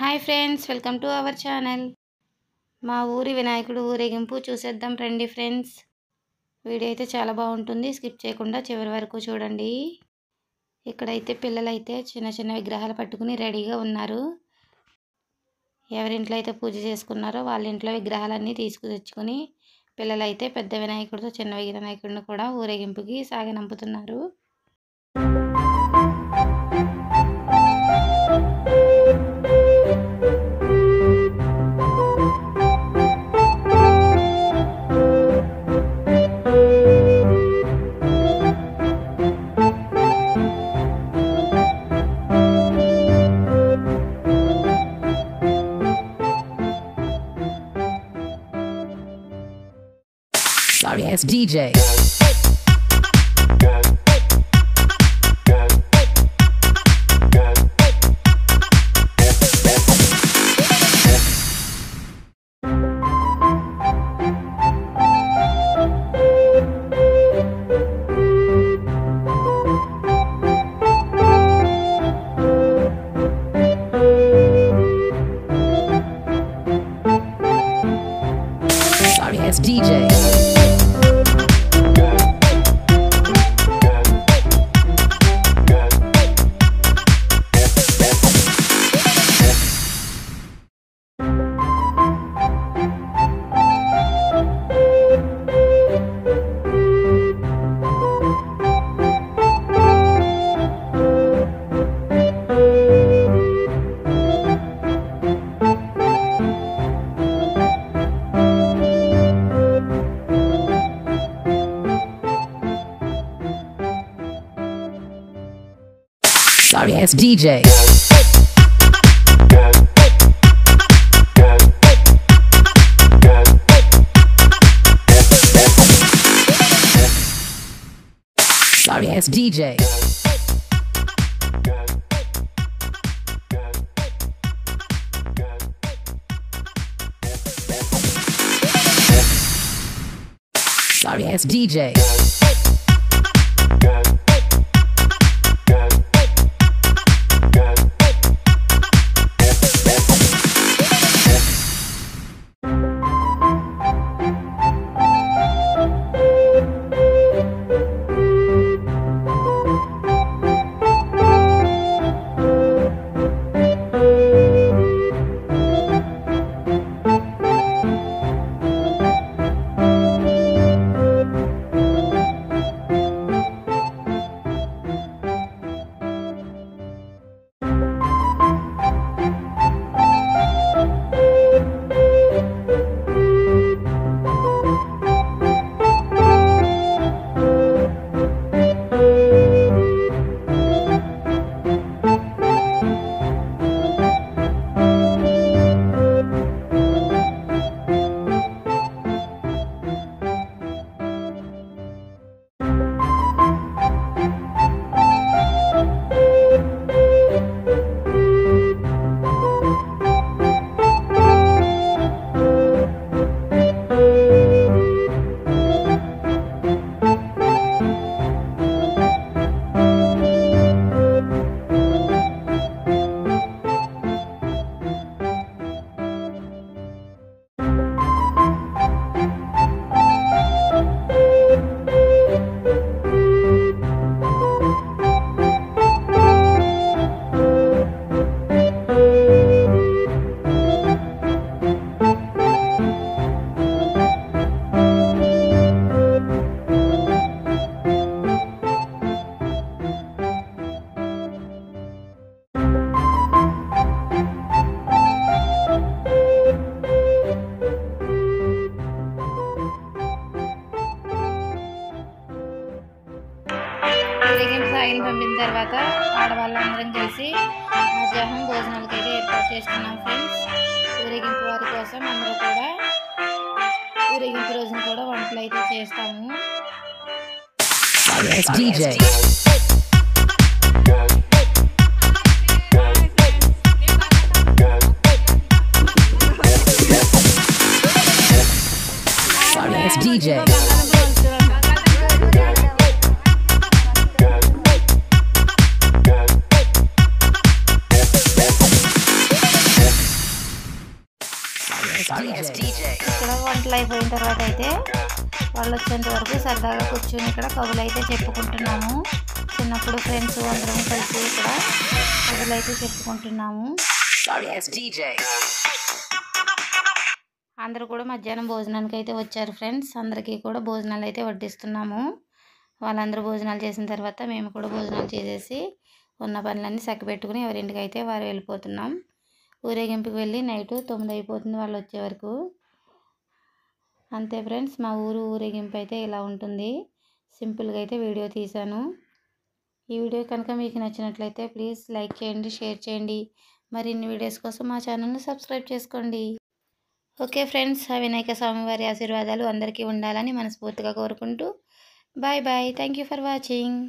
Hi friends, welcome to our channel. మా ఊరి వినాయకుడు ఊరేగింపు చూసేద్దాం రండి ఫ్రెండ్స్. వీడియో అయితే చాలా బాగుంటుంది, స్కిప్ చేయకుండా చివరి వరకు చూడండి. ఇక్కడైతే పిల్లలైతే చిన్న చిన్న విగ్రహాలు పట్టుకుని రెడీగా ఉన్నారు. ఎవరింట్లో అయితే పూజ చేసుకున్నారో వాళ్ళ ఇంట్లో విగ్రహాలన్నీ తీసుకుతెచ్చుకొని పిల్లలైతే పెద్ద వినాయకుడితో చిన్న వినాయకుడిని కూడా ఊరేగింపుకి సాగనంపుతున్నారు. Sorry ass DJ. Sorry ass DJ. Sorry ass DJ. Sorry ass DJ. Sorry ass DJ. సాగిని పంపిన తర్వాత ఆడవాళ్ళందరం కలిసి మధ్యాహ్నం భోజనాలకి అయితే ఏర్పాటు చేస్తున్నాం ఫ్రెండ్స్. ఊరేగింపు వారి కోసం అందరూ కూడా ఊరేగింపు రోజున కూడా వంటలు అయితే చేస్తాము. DJ. DJ. ఇక్కడ వంటలు అయిపోయిన తర్వాత అయితే వాళ్ళు వచ్చేంత వరకు సరదాగా కూర్చుని ఇక్కడ కబుర్లు అయితే చెప్పుకుంటున్నాము. చిన్నప్పుడు ఫ్రెండ్స్ అందరం కలిసి ఇక్కడ కబుర్లు అయితే చెప్పుకుంటున్నాము. అందరూ కూడా మధ్యాహ్నం భోజనానికి అయితే వచ్చారు ఫ్రెండ్స్. అందరికీ కూడా భోజనాలు అయితే వడ్డిస్తున్నాము. వాళ్ళందరూ భోజనాలు చేసిన తర్వాత మేము కూడా భోజనాలు చేసేసి ఉన్న పనులన్నీ చక్కబెట్టుకుని ఎవరింటికి అయితే వారు వెళ్ళిపోతున్నాం. ఊరేగింపుకి వెళ్ళి నైట్ 9 అయిపోతుంది వాళ్ళు వచ్చే వరకు. అంతే ఫ్రెండ్స్, మా ఊరేగింపు అయితే ఇలా ఉంటుంది. సింపుల్గా అయితే వీడియో తీశాను. ఈ వీడియో కనుక మీకు నచ్చినట్లయితే ప్లీజ్ లైక్ చేయండి, షేర్ చేయండి. మరిన్ని వీడియోస్ కోసం మా ఛానల్ని సబ్స్క్రైబ్ చేసుకోండి. ఓకే ఫ్రెండ్స్, ఆ వినాయక స్వామి వారి ఆశీర్వాదాలు అందరికీ ఉండాలని మనస్ఫూర్తిగా కోరుకుంటూ bye bye. Thank you for watching.